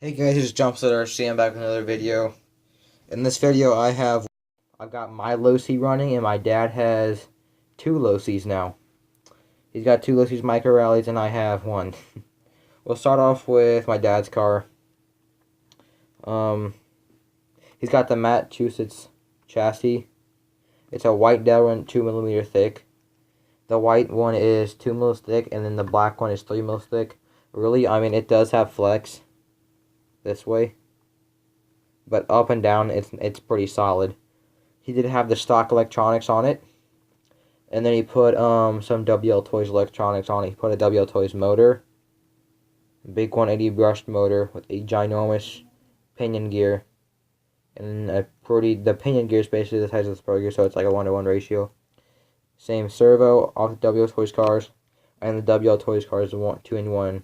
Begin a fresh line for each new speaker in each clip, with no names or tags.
Hey guys, it's Jumpset RC. I'm back with another video. In this video, I've got my Losi running, and my dad has two Losis now. He's got two Losis micro rallies, and I have one. We'll start off with my dad's car. Um, he's got the Massachusetts chassis. It's a white Delrin 2mm thick. The white one is 2mm thick, and then the black one is 3mm thick. Really, I mean, it does have flex this way, but up and down it's pretty solid. He did have the stock electronics on it, and then he put some WL Toys electronics on it. He put a WL Toys motor, big 180 brushed motor with a ginormous pinion gear, and the pinion gear is basically the size of the Pro gear, so it's like a 1-to-1 ratio. Same servo off the WL Toys cars, and the WL Toys cars is a 2-in-1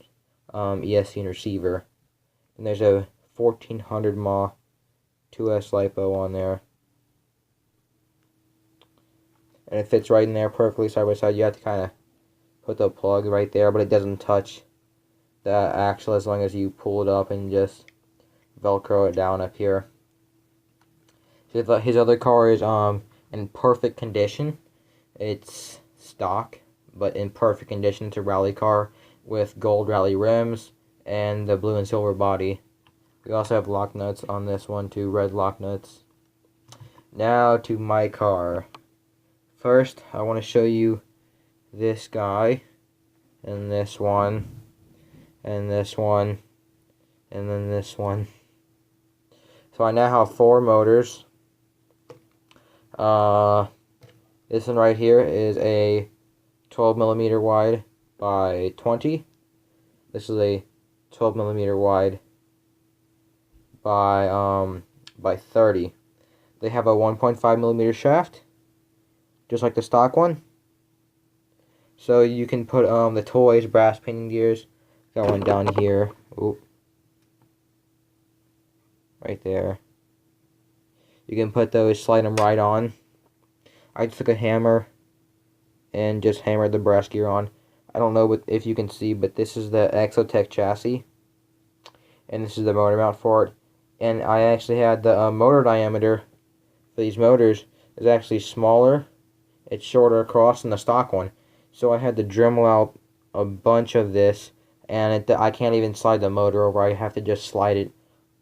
ESC and receiver. And there's a 1400 mAh 2S LiPo on there. And it fits right in there perfectly side by side. You have to kind of put the plug right there, but it doesn't touch the axle as long as you pull it up and just Velcro it down up here. His other car is in perfect condition. It's stock, but in perfect condition. It's a rally car with gold rally rims and the blue and silver body. We also have lock nuts on this one too, red lock nuts. Now to my car. First, I want to show you this guy, and this one, and this one, and then this one. So I now have 4 motors. This one right here is a 12mm wide by 20. This is a 12mm wide by 30. They have a 1.5mm shaft, just like the stock one. So you can put the toys, brass pinion gears. Got one down here. Oop. Right there. You can put those, slide them right on. I just took a hammer and just hammered the brass gear on. I don't know if you can see, but this is the Exotech chassis, and this is the motor mount for it. And I actually had the motor diameter for these motors is actually smaller. It's shorter across than the stock one. So I had to Dremel out a bunch of this, and I can't even slide the motor over. I have to just slide it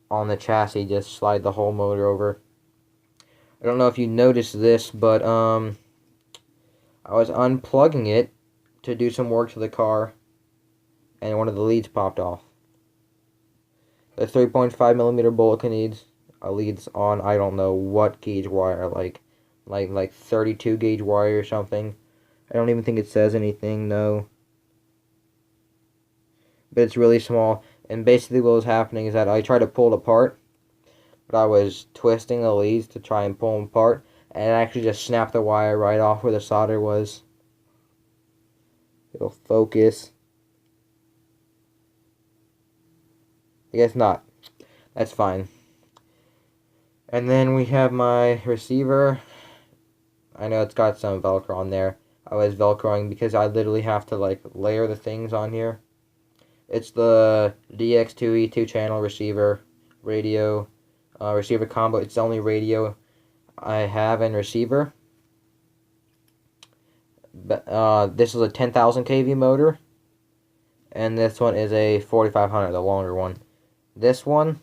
on the chassis, just slide the whole motor over. I don't know if you noticed this, but I was unplugging it to do some work to the car, and one of the leads popped off. The 3.5mm bullet leads on, I don't know what gauge wire, like 32 gauge wire or something. I don't even think it says anything, no. But it's really small, and basically what was happening is that I tried to pull it apart, but I was twisting the leads to try and pull them apart, and it actually just snapped the wire right off where the solder was. It'll focus. I guess not. That's fine. And then we have my receiver. I know it's got some Velcro on there. I was Velcroing because I literally have to like layer the things on here. It's the DX2E 2-channel receiver, radio, receiver combo. It's the only radio I have in receiver. But this is a 10,000 kV motor, and this one is a 4500, the longer one. This one,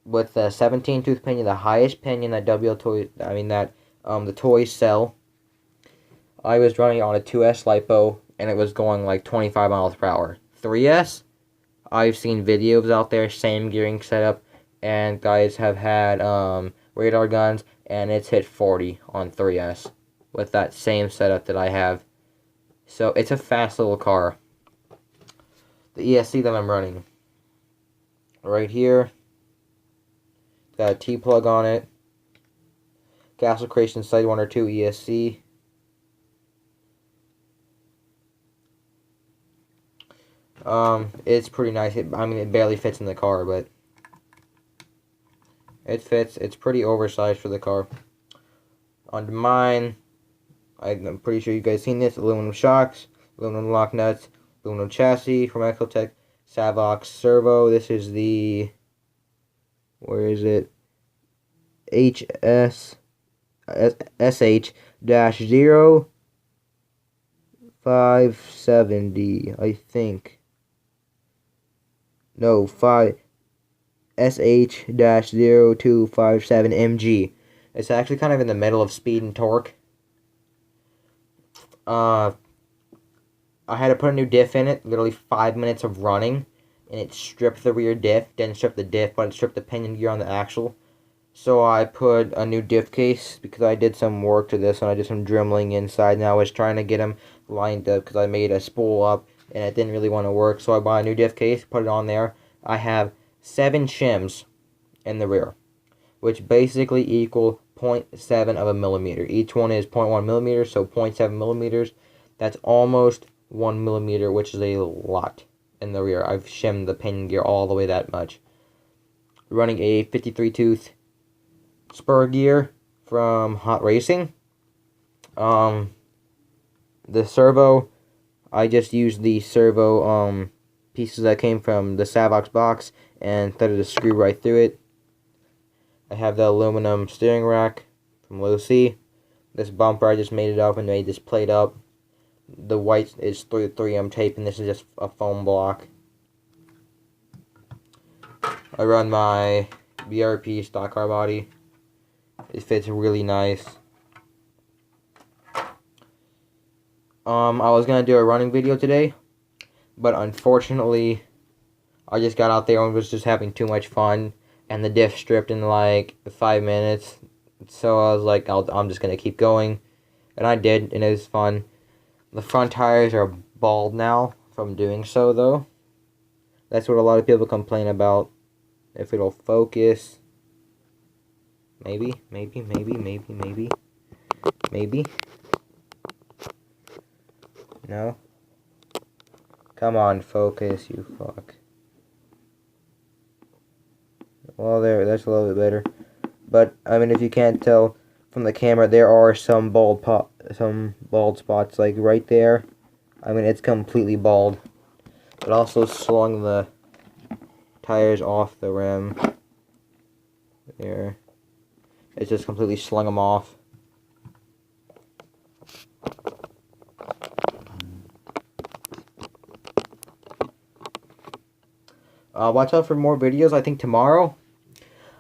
with the 17 tooth pinion, the highest pinion that the toys sell. I was running on a 2S LiPo, and it was going like 25 miles per hour. 3S, I've seen videos out there, same gearing setup, and guys have had radar guns, and it's hit 40 on 3S with that same setup that I have. So it's a fast little car. The ESC that I'm running right here, got a T-plug on it. Castle Creation Side 1 or 2 ESC. It's pretty nice. It barely fits in the car, but it fits. It's pretty oversized for the car. On mine, I'm pretty sure you guys seen this. Aluminum shocks, aluminum lock nuts, aluminum chassis from Exotech, Savox servo. This is the, where is it? SH-0 570, I think. No, 5 SH-0257 MG. It's actually kind of in the middle of speed and torque. I had to put a new diff in it, literally 5 minutes of running, and it stripped the rear diff, didn't strip the diff, but it stripped the pinion gear on the axle. So I put a new diff case, because I did some work to this, and I did some dremeling inside, and I was trying to get them lined up, because I made a spool up, and it didn't really want to work, so I bought a new diff case, put it on there. I have 7 shims in the rear, which basically equal 0.7 of a millimeter. Each one is 0.1 millimeters, so 0.7 millimeters. That's almost 1 millimeter, which is a lot in the rear. I've shimmed the pinion gear all the way that much. Running a 53 tooth spur gear from Hot Racing. The servo, I just used the servo pieces that came from the Savox box and threaded a screw right through it. I have the aluminum steering rack from Losi. This bumper, I just made it up and made this plate up. The white is 3M tape, and this is just a foam block. I run my BRP stock car body. It fits really nice. I was gonna do a running video today, but unfortunately, I just got out there and was just having too much fun, and the diff stripped in like 5 minutes. So I was like, I'm just gonna keep going, and I did, and it was fun. The front tires are bald now from doing so, though. That's what a lot of people complain about. If it'll focus, maybe. No. Come on, focus, you fuck. Well, there, that's a little bit better. But I mean, if you can't tell from the camera, there are some bald spots, like right there. I mean, it's completely bald. It also slung the tires off the rim. There. It just completely slung them off. Watch out for more videos. I think tomorrow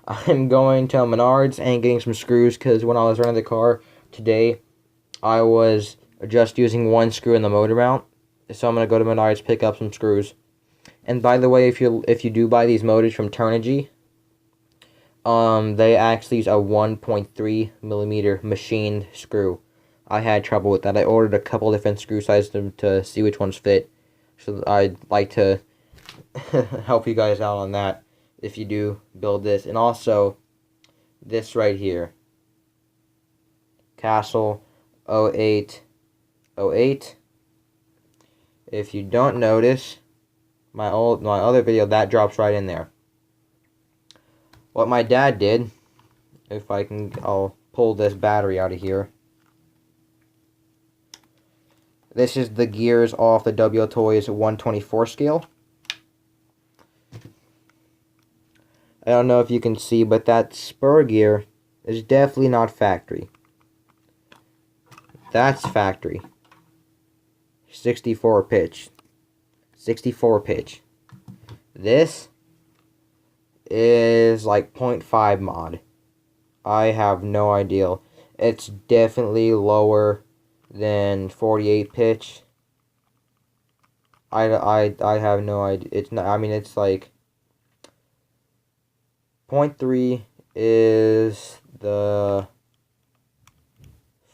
I'm going to Menards and getting some screws, because when I was running the car today, I was just using one screw in the motor mount. So I'm going to go to Menards, pick up some screws. And by the way, if you do buy these motors from Turnigy, they actually use a 1.3 millimeter machined screw. I had trouble with that. I ordered a couple different screw sizes to see which ones fit. So I'd like to help you guys out on that if you do build this. And also, this right here, Castle 0808. If you don't notice, my other video, that drops right in there. What my dad did, if I can, I'll pull this battery out of here. This is the gears off the W Toys 124 scale. I don't know if you can see, but that spur gear is definitely not factory. That's factory. 64 pitch. 64 pitch. This is like 0.5 mod. I have no idea. It's definitely lower than 48 pitch. I have no idea. It's not, I mean, it's like 0.3 is the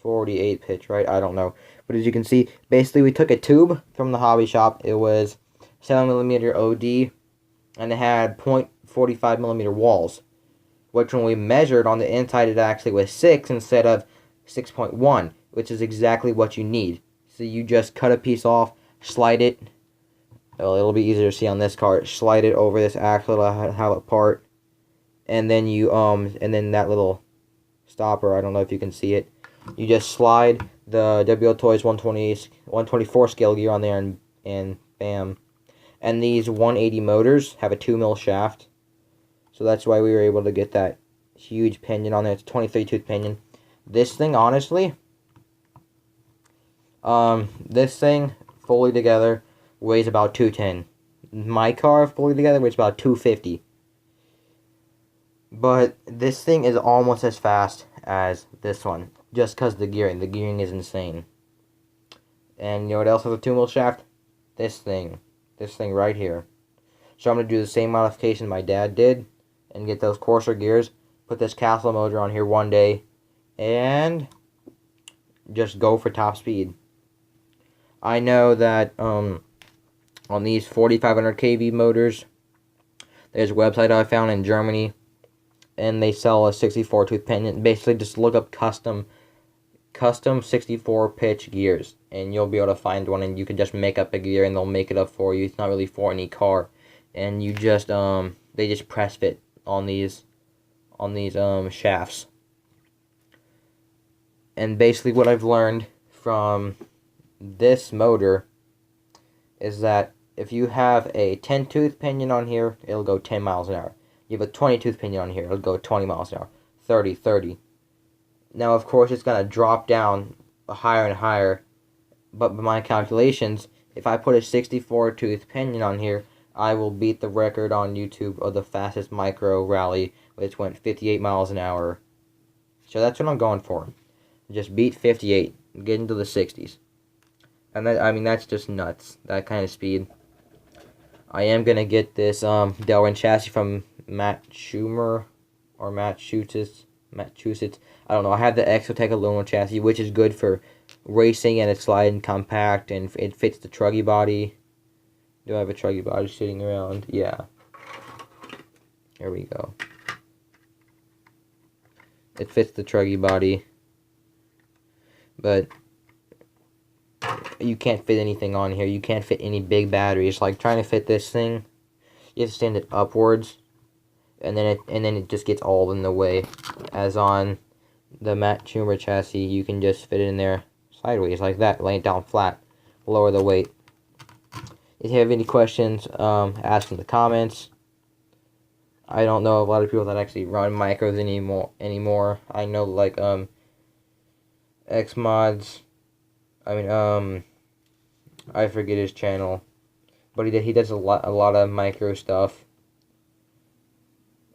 48 pitch, right? I don't know. But as you can see, basically we took a tube from the hobby shop. It was 7mm OD, and it had 0.45 millimeter walls, which when we measured on the inside, it actually was 6 instead of 6.1, which is exactly what you need. So you just cut a piece off, slide it. Well, it'll be easier to see on this card. Slide it over this axle to have it part, and then you and then that little stopper. I don't know if you can see it. You just slide the WL Toys 124 scale gear on there, and bam. And these 180 motors have a 2mm shaft. So that's why we were able to get that huge pinion on there. It's a 23 tooth pinion. This thing, honestly, this thing fully together weighs about 210. My car fully together weighs about 250. But this thing is almost as fast as this one, just because the gearing. The gearing is insane. And you know what else has a 2mm shaft? This thing right here. So I'm going to do the same modification my dad did and get those coarser gears, put this Castle motor on here one day, and just go for top speed. I know that on these 4500 kV motors, there's a website I found in Germany, and they sell a 64 tooth pinion. Basically, just look up custom 64 pitch gears, and you'll be able to find one, and you can just make up a gear, and they'll make it up for you. It's not really for any car, and you just they just press fit on these shafts. And basically, what I've learned from this motor is that if you have a 10 tooth pinion on here, it'll go 10 miles an hour. You have a 20 tooth pinion on here, it'll go 20 miles an hour, 30, 30. Now, of course, it's going to drop down higher and higher, but by my calculations, if I put a 64 tooth pinion on here, I will beat the record on YouTube of the fastest micro rally, which went 58 miles an hour. So that's what I'm going for. Just beat 58, get into the 60s. And that, I mean, that's just nuts, that kind of speed. I am going to get this Delrin chassis from Massachusetts. I don't know. I have the Exotech aluminum chassis, which is good for racing, and it's light and compact, and it fits the truggy body. Do I have a truggy body sitting around? Yeah. Here we go. It fits the truggy body, but you can't fit anything on here. You can't fit any big batteries. Like trying to fit this thing, you have to stand it upwards, and then it just gets all in the way. As on the Matt Schumer chassis, you can just fit it in there sideways like that, lay it down flat, lower the weight. If you have any questions, ask in the comments. I don't know a lot of people that actually run micros anymore. I know like Xmods. I mean I forget his channel, but he does a lot of micro stuff.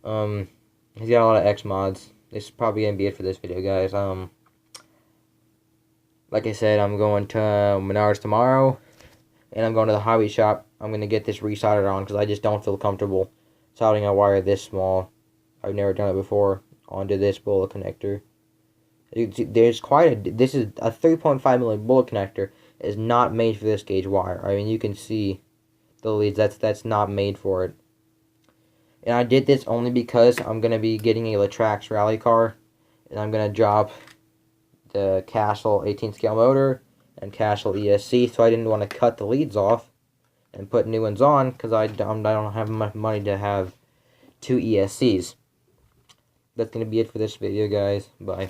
He's got a lot of Xmods. This is probably gonna be it for this video, guys. Like I said, I'm going to Menards tomorrow, and I'm going to the hobby shop. I'm gonna get this resoldered on because I just don't feel comfortable soldering a wire this small. I've never done it before onto this bullet connector. There's quite a. This is a 3.5mm bullet connector. Is not made for this gauge wire. I mean, you can see the leads. That's not made for it. And I did this only because I'm gonna be getting a Latrax rally car, and I'm gonna drop the Castle 18 scale motor and Castle ESC. So I didn't want to cut the leads off and put new ones on because I don't have enough money to have two ESCs. That's gonna be it for this video, guys. Bye.